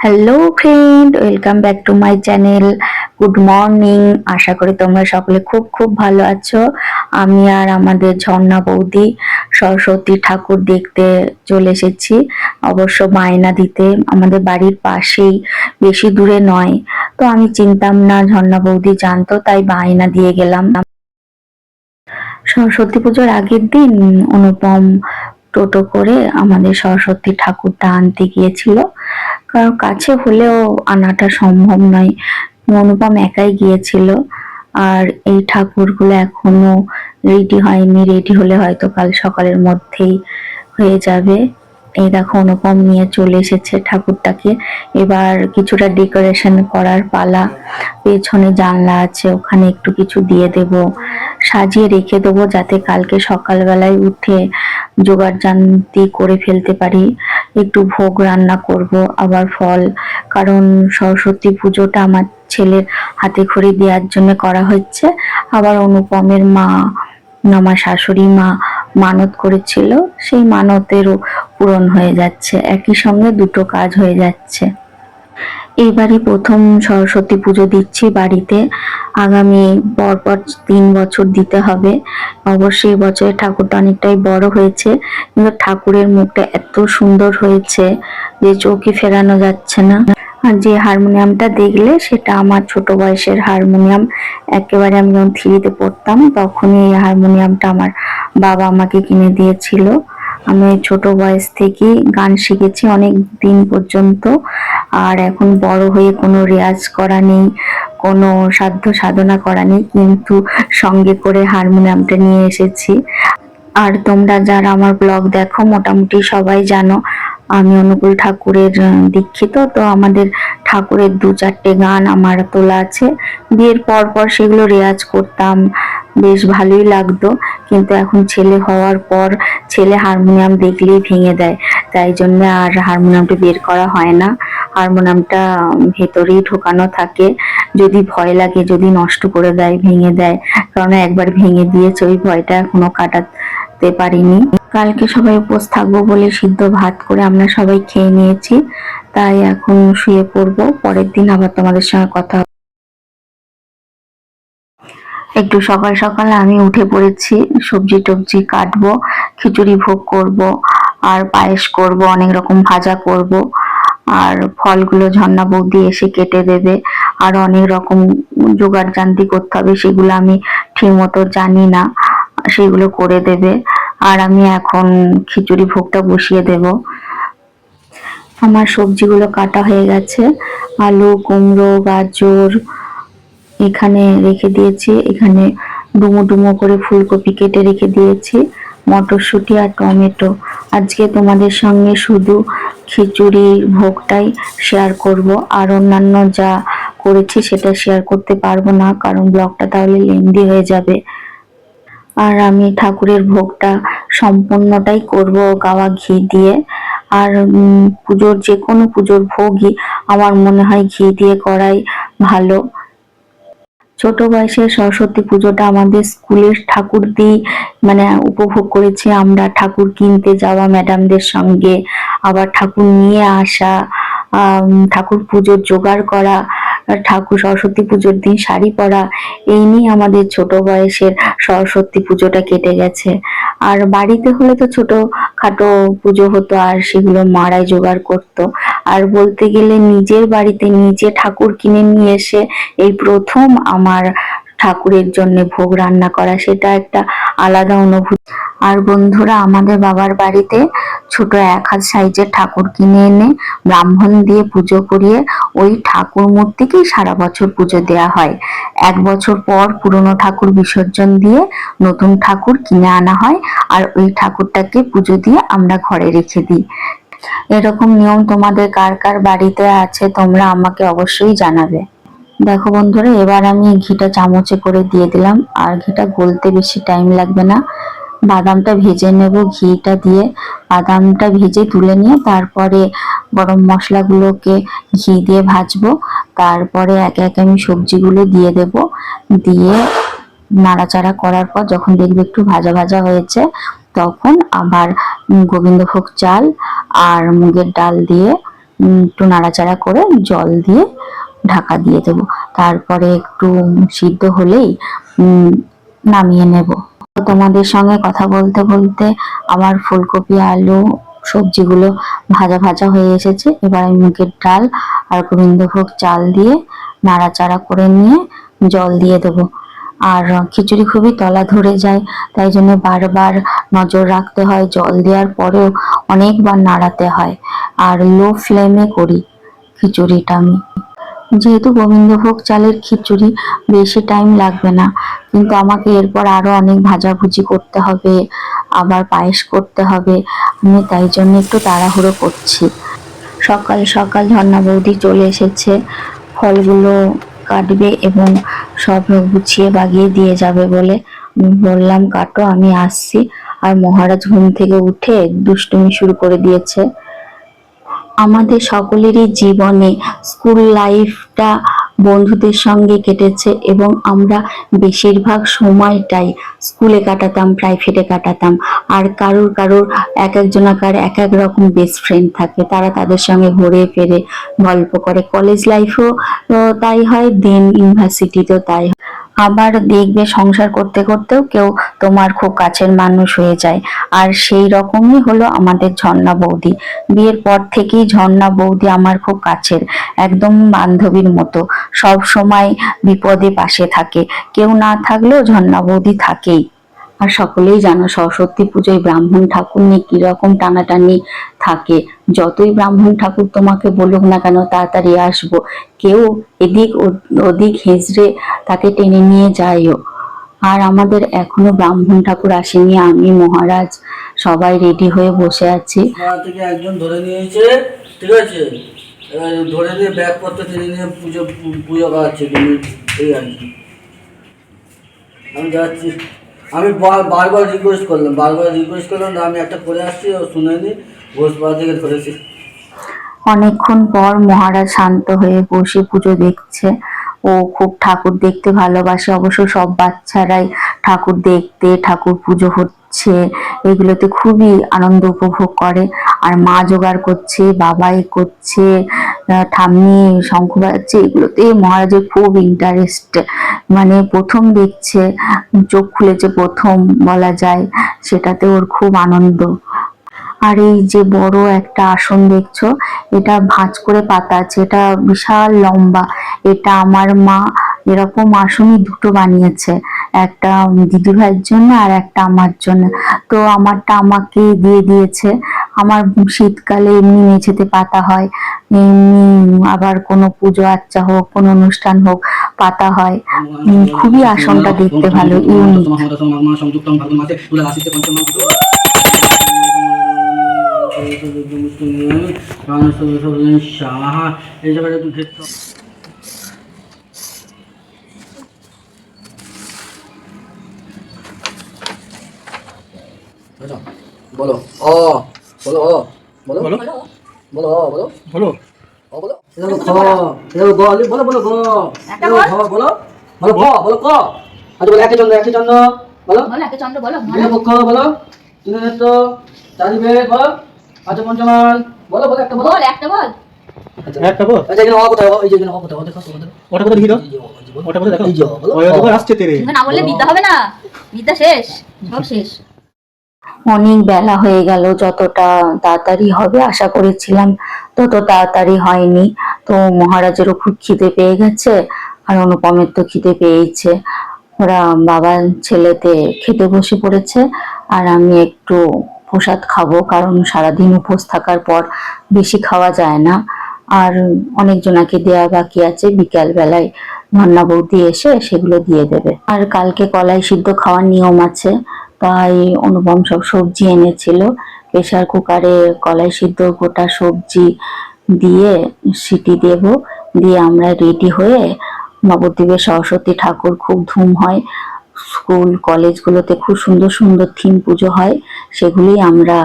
Hello friend, welcome back to my channel. Good morning. আশা করি তোমরা সকলে খুব খুব ভালো আছো। আমি আর আমাদের ঝর্ণা বৌদি সরস্বতী ঠাকুর দেখতে চলে এসেছি, অবশ্য বায়না দিতে। আমাদের বাড়ির পাশেই, বেশি দূরে নয়। তো আমি চিনতাম না, ঝর্ণা বৌদি জানতো, তাই বায়না দিয়ে গেলাম। সরস্বতী পুজোর আগের দিন অনুপম টোটো করে আমাদের সরস্বতী ঠাকুরটা আনতে গিয়েছিল, কারণ কাছে হলেও আনাটা সম্ভব নয়। অনুপম একাই গিয়েছিল। আর এই ঠাকুরগুলো এখনো রেডি হয়নি, রেডি হলে হয়তো কাল সকালের মধ্যেই হয়ে যাবে। এই দেখো অনুপম নিয়ে চলে এসেছে ঠাকুরটাকে। এবার কিছুটা ডেকোরেশন করার পালা। পেছনে জানলা আছে, ওখানে একটু কিছু দিয়ে দেব, সাজিয়ে রেখে দেবো, যাতে কালকে সকালবেলায় উঠে জোগাড় জান্তি করে ফেলতে পারি। একটু ভোগ রান্না করব, আবার ফল, কারণ সরস্বতী পুজোটা আমার ছেলের হাতে খড়ি দেওয়ার জন্য করা হচ্ছে। আবার অনুপমের মা, আমার শাশুড়ি মা মানত করেছিল, সেই মানতেরও পূরণ হয়ে যাচ্ছে, একই সঙ্গে দুটো কাজ হয়ে যাচ্ছে। এইবারই প্রথম সরস্বতী পুজো দিচ্ছি বাড়িতে। আগামী পরপর 3 বছর দিতে হবে। অবশ্যই বছরের ঠাকুরটা অনেকটাই বড় হয়েছে, কিন্তু ঠাকুরের মুখটা এত সুন্দর হয়েছে যে চোখে ফেরানো যাচ্ছে না। আর যে হারমোনিয়ামটা দেখলে, সেটা আমার ছোট বয়সের হারমোনিয়াম। একেবারে আমি যখন 3তে পড়তাম তখনই এই হারমোনিয়ামটা আমার বাবা আমাকে কিনে দিয়েছিল। আমি ছোট বয়স থেকেই গান শিখেছি অনেক দিন পর্যন্ত। আর এখন বড় হয়ে কোনো রেয়াজ করা নেই, কোনো সাধ্য সাধনা করা নেই, কিন্তু সঙ্গে করে হারমোনিয়ামটা নিয়ে এসেছি। আর তোমরা যারা আমার ব্লগ দেখো মোটামুটি সবাই জানো আমি অনুকূল ঠাকুরের দীক্ষিত। তো আমাদের ঠাকুরের 2-4টে গান আমার তোলা আছে। বিয়ের পর পর সেগুলো রেয়াজ করতাম, বেশ ভালোই লাগতো। কিন্তু এখন ছেলে হওয়ার পর ছেলে হারমোনিয়াম দেখলেই ভেঙে দেয়, তাই জন্য আর হারমোনিয়ামটা বের করা হয় না। হারমোনিয়ামটা ভেতরেই ঢোকানো থাকে, যদি ভয় লাগে যদি নষ্ট করে দেয়, ভেঙে দেয়, কারণ একবার ভেঙে দিয়েছে, ওই ভয়টা এখনো কাটাতে পারিনি। কালকে সবাই উপোস থাকবো বলে সিদ্ধ ভাত করে আমরা সবাই খেয়ে নিয়েছি, তাই এখন শুয়ে পড়বো। পরের দিন আবার তোমাদের সঙ্গে কথা হবে। একটু সকাল সকাল আমি উঠে পড়েছি, সবজি টবজি কাটবো, খিচুড়ি ভোগ করব, আর পায়েস করব, অনেক রকম ভাজা করব। আর ফলগুলো ঝর্ণা বৌদি এসে কেটে দেবে, আর অনেক রকম জোগাড় জান্তি করতে হবে, সেগুলো আমি ঠিক মতো জানি না, সেগুলো করে দেবে। আর আমি এখন খিচুড়ি ভোগটা বসিয়ে দেব। আমার সবজিগুলো কাটা হয়ে গেছে, আলু, কুমড়ো, গাজর এখানে রেখে দিয়েছি। এখানে ডুমো ডুমো করে ফুলকপি কেটে রেখে দিয়েছি, মটরশুঁটি আর টমেটো। আজকে তোমাদের সঙ্গে শুধু খিচুড়ির ভোগটাই শেয়ার করব, আর অন্যান্য যা করেছি সেটা শেয়ার করতে পারবো না, কারণ ব্লগটা তাহলে লেন্দি হয়ে যাবে। আর আমি ঠাকুরের ভোগটা সম্পূর্ণটাই করব গাওয়া ঘি দিয়ে। আর পুজোর যে কোনো পুজোর ভোগই আমার মনে হয় ঘি দিয়ে করাই ভালো। ছোট বয়সে সরস্বতী পুজোটা আমাদের স্কুলের ঠাকুর দিয়ে মানে উপভোগ করেছি আমরা। ঠাকুর কিনতে যাওয়া ম্যাডামদের সঙ্গে, আবার ঠাকুর নিয়ে আসা, ঠাকুর পুজোর জোগাড় করা, ঠাকুর সরস্বতী পুজোর দিন শাড়ি পরা, এই নিয়ে আমাদের ছোট বয়সের সরস্বতী পুজোটা কেটে গেছে। আর বাড়িতে হলে তো ছোট খাটো পুজো হতো, আর সেগুলো মারাই জোগাড় করতো। আর বলতে গেলে নিজের বাড়িতে নিজে ঠাকুর কিনে নিয়ে এসে এই প্রথম আমার ঠাকুরের জন্য ভোগ রান্না করা, সেটা একটা আলাদা অনুভূতি। আর বন্ধুরা, আমাদের বাবার বাড়িতে ছোট 1 হাত সাইজের ঠাকুর কিনে এনে ব্রাহ্মণ দিয়ে পুজো করিয়ে ওই ঠাকুর মূর্তিকেই সারা বছর পুজো দেওয়া হয়। 1 বছর পর পুরনো ঠাকুর বিসর্জন দিয়ে নতুন ঠাকুর কিনে আনা হয়, আর ওই ঠাকুরটাকে পুজো দিয়ে আমরা ঘরে রেখে দিই। এরকম নিয়ম তোমাদের কার কার বাড়িতে আছে তোমরা আমাকে অবশ্যই জানাবে। দেখো বন্ধুরা, এবার আমি ঘিটা চামচে করে দিয়ে দিলাম, আর ঘিটা গলতে বেশি টাইম লাগবে না। বাদামটা ভেজে নেব ঘিটা দিয়ে। বাদামটা ভেজে তুলে নিয়ে তারপরে গরম মশলাগুলোকে ঘি দিয়ে ভাজবো। তারপরে একে একে আমি সবজিগুলো দিয়ে দেব, দিয়ে নাড়াচাড়া করার পর যখন দেখবে একটু ভাজা ভাজা হয়েছে, তখন আবার গোবিন্দভোগ চাল আর মুগের ডাল দিয়ে একটু নাড়াচাড়া করে জল দিয়ে ঢাকা দিয়ে দেবো। তারপরে একটু সিদ্ধ হলেই নামিয়ে নেব। তোমাদের সঙ্গে কথা বলতে বলতে আমার ফুলকপি আলু সবজিগুলো ভাজা ভাজা হয়ে এসেছে। এবার আমি মুগের ডাল আর গোবিন্দভোগ চাল দিয়ে নাড়াচাড়া করে নিয়ে জল দিয়ে দেবো। আর খিচুড়ি খুবই তলা ধরে যায়, তাই জন্য বারবার নজর রাখতে হয়, জল দেওয়ার পরেও অনেকবার নাড়াতে হয়। আর লো ফ্লেমে করি খিচুড়িটা আমি, যেহেতু গোবিন্দভোগ চালের খিচুড়ি বেশি টাইম লাগবে না, কিন্তু আমাকে এরপর আরো অনেক ভাজাভুজি করতে হবে, আবার পায়েস করতে হবে। আমি তাই জন্য একটু তাড়াহুড়ো করছি। সকাল সকাল ঝর্ণা বৌদি চলে এসেছে, ফলগুলো কাটবে এবং সব গুছিয়ে বাগিয়ে দিয়ে যাবে বলে। বললাম কাটো, আমি আসছি। আর মহারাজ ঘুম থেকে উঠে দুষ্টুমি শুরু করে দিয়েছে। আমাদের সকলেরই জীবনে স্কুল লাইফটা বন্ধুদের সঙ্গে কেটেছে এবং আমরা বেশিরভাগ সময়টাই স্কুলে কাটাতাম, প্রাইভেটে কাটাতাম। আর কারুর কারুর এক একজনাকার এক এক রকম বেস্ট ফ্রেন্ড থাকে, তারা তাদের সঙ্গে ঘুরে ফেরে গল্প করে। কলেজ লাইফও তাই হয়, দেন ইউনিভার্সিটিতেও তাই হয়। আবার দেখবে সংসার করতে করতেও কেউ তোমার খুব কাছের মানুষ হয়ে যায়। আর সেই রকমই হলো আমাদের ঝর্ণা বৌদি। বিয়ের পর থেকেই ঝর্ণা বৌদি আমার খুব কাছের, একদম বান্ধবীর মতো। সব সময় বিপদে পাশে থাকে, কেউ না থাকলেও ঝর্ণা বৌদি থাকেই। আর সকলেই জানো সরস্বতী পুজোয় ব্রাহ্মণ ঠাকুর নিয়ে কিরকম টানাটানি থাকে। যতই ব্রাহ্মণ ঠাকুর তোমাকে বলুক না কেন তাড়াতাড়ি আসবো, কেউ এদিক ওদিক হেঁচড়ে তাকে টেনে নিয়ে যায়ও। আর আমাদের এখনো ব্রাহ্মণ ঠাকুর আসেনি, আমি মহারাজ সবাই রেডি হয়ে বসে আছি। থেকে একজন ধরে নিয়েছে, ঠিক আছে, ধরে নিয়ে ব্যাগপত্র টেনে নিয়ে পুজো পুজো করাচ্ছে। এই আর কি আমি যাচ্ছি। আমি বারবার রিকোয়েস্ট করলাম, আমি একটা করে আসছি, ও শুনেনি, ঘোষপাড়া থেকে ধরেছি। অনেকক্ষণ পর মহারাজ শান্ত হয়ে বসে পুজো দেখছে। ও খুব ঠাকুর দেখতে ভালোবাসে, অবশ্য সব বাচ্চারাই ঠাকুর দেখতে, ঠাকুর পুজো হচ্ছে এগুলোতে খুবই আনন্দ উপভোগ করে। আর মা জোগাড় করছে, বাবাই করছে, ঠাম্মি শঙ্খ বাজাচ্ছে, এগুলোতে মহারাজের খুব ইন্টারেস্ট। মানে প্রথম দেখছে, চোখ খুলেছে প্রথম বলা যায়, সেটাতে ওর খুব আনন্দ। আর এই যে বড় একটা আসন দেখছো, এটা ভাঁজ করে পাতা আছে, এটা বিশাল লম্বা। এটা আমার মা এরকম আসনই দুটো বানিয়েছে, একটা দিদিভাইয়ের জন্য আর একটা আমার জন্য। তো আমারটা আমাকে দিয়ে দিয়েছে। আমার শীতকালে এমনি মেঝেতে পাতা হয়, এমনি আবার কোনো পুজো আচ্চা হোক, কোনো অনুষ্ঠান হোক, পাতা হয়। খুবই আসনটা দেখতে ভালো, ইউনিক। এই জায়গাটা একটু বলো ও, বলো ও, বলো বলো বলো ও, বলো বলো ও, বলো এরকম খ, এরকম গ, বলো বলো গ, এরকম খ, বলো বলো ক, বলো ক। আচ্ছা বলো একে চন্দ্র বলো বলো একে চন্দ্র বলো পক্ষ বলো তিন নেত্র চারি বেদ বলো। আচ্ছা পঞ্চমান বলো বলো একটা বল, একটা বল, একটা বল। আচ্ছা এখানে অ কোথায়, এই যে এখানে অ কোথায়, দেখো ওটা কোথায় লিখি দাও, ওটা কোথায় দেখো, এই যে বলো ওটা আসছে তেরে। না বললে বিদ্যা হবে না, বিদ্যা শেষ, সব শেষ। অনেক বেলা হয়ে গেল, যতটা তাড়াতাড়ি হবে আশা করেছিলাম তত তাড়াতাড়ি হয়নি। তো মহারাজেরও খুব খিদে পেয়ে গেছে, আর অনুপমের তো খিদে পেয়েছে। ওরা বাবা ছেলেতে খেতে বসে পড়েছে, আর আমি একটু প্রসাদ খাবো, কারণ সারাদিন উপোস থাকার পর বেশি খাওয়া যায় না। আর অনেকজনাকে দেয়া বাকি আছে, বিকাল বেলায় ধন্না বৌদি এসে সেগুলো দিয়ে দেবে। আর কালকে কলাই সিদ্ধ খাওয়ার নিয়ম আছে, তাই অনুপম সব সবজি এনেছিল। প্রেসার কুকারে কলাই সিদ্ধ গোটা সবজি দিয়ে সিটি দেব, দিয়ে আমরা রেডি হয়ে নবদ্বীপে সরস্বতী ঠাকুর খুব ধুম হয়, স্কুল কলেজগুলোতে খুব সুন্দর সুন্দর থিম পুজো হয়, সেগুলি আমরা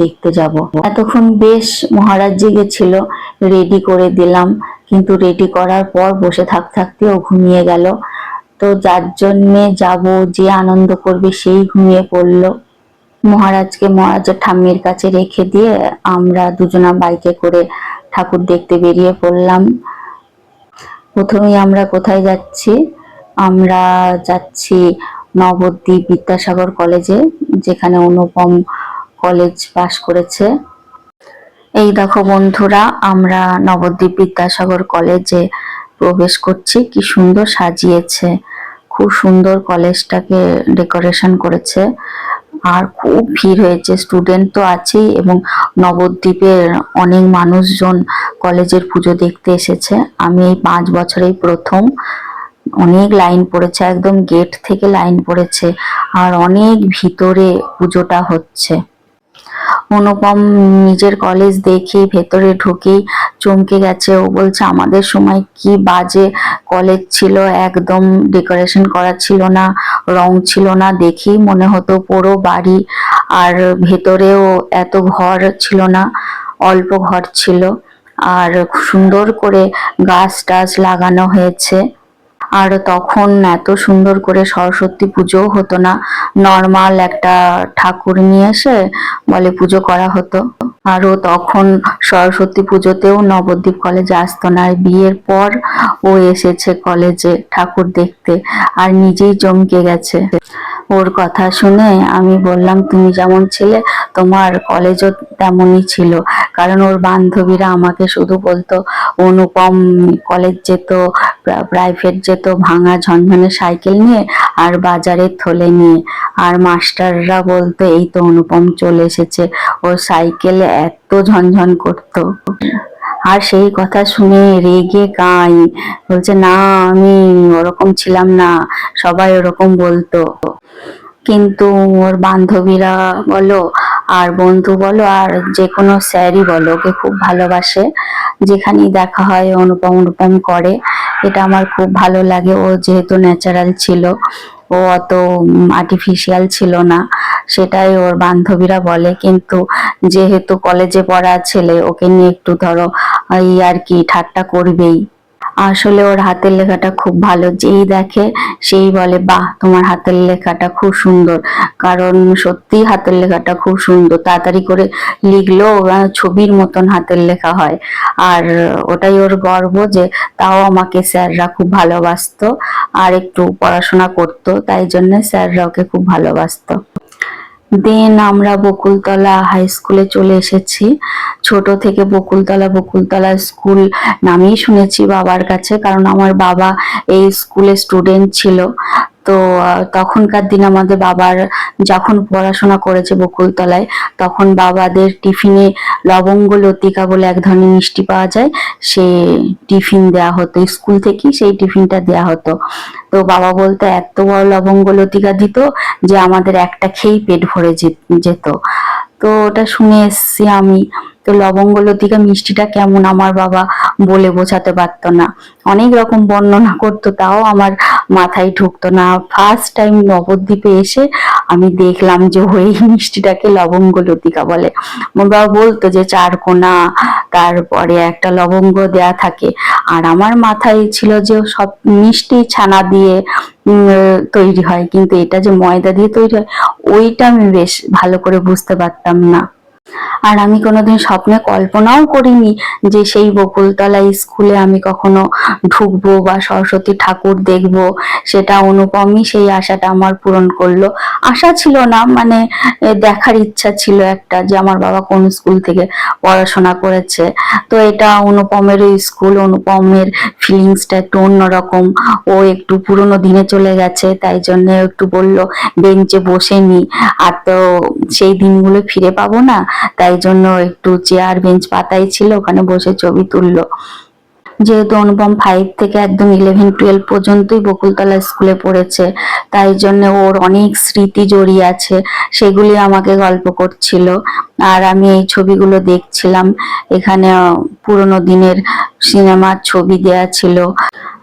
দেখতে যাব। এতক্ষণ বেশ মহারাজ জেগেছিল, রেডি করে দিলাম, কিন্তু রেডি করার পর বসে থাকতেও ঘুমিয়ে গেল। তো যার জন্যে যাব, যে আনন্দ করবে সেই ঘুমিয়ে পড়লো। মহারাজকে মহারাজের ঠাম্মির কাছে রেখে দিয়ে আমরা দুজনা বাইকে করে ঠাকুর দেখতে বেরিয়ে পড়লাম। প্রথমেই আমরা কোথায় যাচ্ছি? আমরা যাচ্ছি নবদ্বীপ বিদ্যাসাগর কলেজে, যেখানে অনুপম কলেজ পাশ করেছে। এই দেখো বন্ধুরা, আমরা নবদ্বীপ বিদ্যাসাগর কলেজে প্রবেশ করছি। কি সুন্দর সাজিয়েছে, খুব সুন্দর কলেজটাকে ডেকোরেশন করেছে। আর খুব ভিড় হয়েছে, স্টুডেন্ট তো আছেই এবং নবদ্বীপের অনেক মানুষজন কলেজের পুজো দেখতে এসেছে। আমি এই 5 বছরেই প্রথম। অনেক লাইন পড়েছে, একদম গেট থেকে লাইন পড়েছে, আর অনেক ভিতরে পুজোটা হচ্ছে। অনুপম নিজের কলেজ দেখে ভেতরে ঢুকেই চমকে গেছে। ও বলছে আমাদের সময় কি বাজে কলেজ ছিল, একদম ডেকোরেশন করা ছিল না, রং ছিল না, দেখেই মনে হতো পুরো বাড়ি। আর ভেতরেও এত ঘর ছিল না, অল্প ঘর ছিল। আর সুন্দর করে গাছ টাছ লাগানো হয়েছে। আর তখন এত সুন্দর করে সরস্বতী পুজোও হতো না, নর্মাল একটা ঠাকুর নিয়ে এসে বলে পুজো করা হতো। আর ও তখন সরস্বতী পুজোতেও নবদ্বীপ কলেজে আসতো না। বিয়ের পর ও এসেছে কলেজে ঠাকুর দেখতে, আর নিজেই চমকে গেছে। ওর কথা শুনে আমি বললাম তুমি যেমন ছিলে তোমার কলেজও তেমনই ছিল। কারণ ওর বান্ধবীরা আমাকে শুধু বলতো অনুপম কলেজ যেত, প্রাইভেট যেত ভাঙা ঝনঝনে সাইকেল নিয়ে আর বাজারের থলে নিয়ে। আর মাস্টাররা বলতো এই তো অনুপম চলে এসেছে, ওর সাইকেলে এত ঝনঝন করতো। আর সেই কথা শুনে রেগে গাই, বলছে না আমি ওরকম ছিলাম না, সবাই ওরকম বলতো। কিন্তু ওর বান্ধবীরা বলো আর বন্ধু বলো আর যে কোনো স্যারই বলো ওকে খুব ভালোবাসে। যেখানেই দেখা হয় অনুপম অনুপম করে, এটা আমার খুব ভালো লাগে। ও যেহেতু ন্যাচারাল ছিল, ও অত আর্টিফিশিয়াল ছিল না, সেটাই ওর বান্ধবীরা বলে। কিন্তু যেহেতু কলেজে পড়া ছেলে, ওকে নিয়ে একটু ধরো এই আর কি ঠাট্টা করবেই। আসলে ওর হাতের লেখাটা খুব ভালো, যেই দেখে সেই বলে বাহ তোমার হাতের লেখাটা খুব সুন্দর। কারণ সত্যি হাতের লেখাটা খুব সুন্দর, তাড়াতাড়ি করে লিখলেও ছবির মতন হাতের লেখা হয়। আর ওটাই ওর গর্ব যে তাও আমাকে স্যাররা খুব ভালোবাসতো, আর একটু পড়াশোনা করতো, তাই জন্য স্যাররা ওকে খুব ভালোবাসতো। দেন আমরা বকুলতলা হাই স্কুলে চলে এসেছি। ছোট থেকে বকুলতলা স্কুল নামেই শুনেছি বাবার কাছে, কারণ আমার বাবা এই স্কুলে স্টুডেন্ট ছিল। তো তখনকার দিন আমাদের বাবার যখন পড়াশোনা করেছে বকুলতলায়, তখন বাবাদের টিফিনে লবঙ্গ লতিকা বলে এক ধরনের মিষ্টি পাওয়া যায়, সে টিফিন দেয়া হতো, স্কুল থেকেই সেই টিফিনটা দেয়া হতো। তো বাবা বলতো এত বড় লবঙ্গ লতিকা দিত যে আমাদের একটা খেয়েই পেট ভরে যেত। তো ওটা শুনে এসছি আমি। তো লবঙ্গ লতিকা মিষ্টিটা কেমন আমার বাবা বলে বোঝাতে পারতো না, অনেক রকম বর্ণনা করতো, তাও আমার মাথায় ঢুকতো না। ফার্স্ট টাইম নবদ্বীপে এসে আমি দেখলাম যে ওই মিষ্টিটাকে লবঙ্গ লতিকা বলে। আমার বাবা বলতো যে চারকোনা, তারপরে একটা লবঙ্গ দেয়া থাকে। আর আমার মাথায় ছিল যে সব মিষ্টি ছানা দিয়ে তৈরি হয়, কিন্তু এটা যে ময়দা দিয়ে তৈরি হয় ওইটা আমি বেশ ভালো করে বুঝতে পারতাম না। আর আমি কোনোদিন স্বপ্নে কল্পনাও করিনি যে সেই বকুলতলা স্কুলে আমি কখনো ঢুকবো বা সরস্বতী ঠাকুর দেখবো। সেটা অনুপমই সেই আশাটা আমার পূরণ করলো। আশা ছিল না, মানে দেখার ইচ্ছা ছিল একটা, যে আমার বাবা কোন স্কুল থেকে পড়াশোনা করেছে। তো এটা অনুপমের স্কুল, অনুপমের ফিলিংসটা একটু অন্যরকম। ও একটু পুরোনো দিনে চলে গেছে, তাই জন্য একটু বললো বেঞ্চে বসে নি। আর তো সেই দিনগুলো ফিরে পাবো না, তাই জন্য একটু চেয়ার বেঞ্চ পাতাই ছিল, ওখানে বসে ছবি তুললো। যেহেতু অনুপম 5 থেকে একদম 11-12 পর্যন্তই বকুলতলা স্কুলে পড়েছে, তাই জন্য ওর অনেক স্মৃতি জড়িয়ে আছে, সেগুলি আমাকে গল্প করছিল। আর আমি এই ছবিগুলো দেখছিলাম। এখানে পুরোনো দিনের সিনেমার ছবি দেয়া ছিল।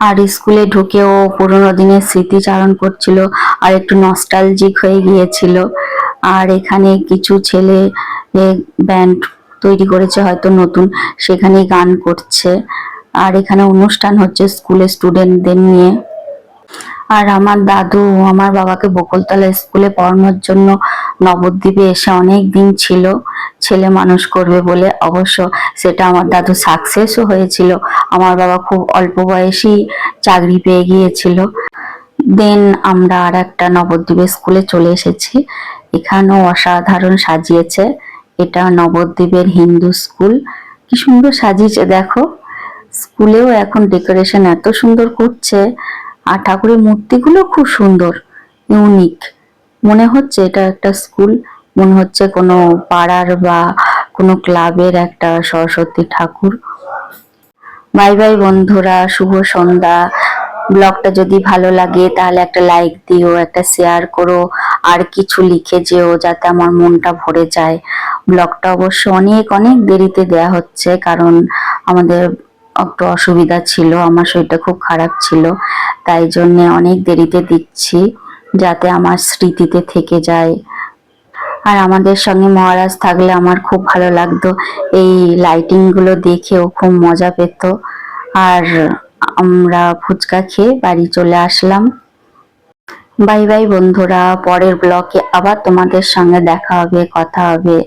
আর স্কুলে ঢুকেও পুরোনো দিনের স্মৃতিচারণ করছিল, আর একটু নস্টালজিক হয়ে গিয়েছিল। আর এখানে কিছু ছেলে ব্যান্ড তৈরি করেছে হয়তো নতুন, সেখানে গান করছে। আর এখানে অনুষ্ঠান হচ্ছে স্কুলের স্টুডেন্টদের নিয়ে। আর আমার দাদু আমার বাবাকে বকুলতলা স্কুলে পড়ানোর জন্য নবদ্বীপে এসে অনেক দিন ছিল, ছেলে মানুষ করবে বলে। অবশ্য সেটা আমার দাদু সাকসেসও হয়েছিল। আমার বাবা খুব অল্প বয়সেই চাকরি পেয়ে গিয়েছিল। দেন আমরা আর একটা নবদ্বীপের স্কুলে চলে এসেছি। এখানেও অসাধারণ সাজিয়েছে। এটা নবদ্বীপের হিন্দু স্কুল। কি সুন্দর সাজিয়েছে দেখো। স্কুলেও এখন ডেকোরেশন এত সুন্দর করছে, আর ঠাকুরের মূর্তিগুলো খুব সুন্দর, ইউনিক। মনে হচ্ছে এটা একটা স্কুল, মনে হচ্ছে কোনো পাড়ার বা কোনো ক্লাবের একটা সরস্বতী ঠাকুর। বাই বাই বন্ধুরা, শুভ সন্ধ্যা। ব্লগটা যদি ভালো লাগে তাহলে একটা লাইক দিও, একটা শেয়ার করো, আর কিছু লিখে যেও যাতে আমার মনটা ভরে যায়। ব্লগটা অবশ্য অনেক অনেক দেরিতে দেয়া হচ্ছে, কারণ আমাদের একটু অসুবিধা ছিল, আমার শরীরটা খুব খারাপ ছিল, তাই জন্যে অনেক দেরিতে দিচ্ছি যাতে আমার স্মৃতিতে থেকে যায়। আর আমাদের সঙ্গে মহারাজ থাকলে আমার খুব ভালো লাগতো, এই লাইটিং গুলো দেখেও খুব মজা পেত। আর আমরা ফুচকা খেয়ে বাড়ি চলে আসলাম। বাই বাই বন্ধুরা, পরের ব্লগে আবার তোমাদের সঙ্গে দেখা হবে, কথা হবে।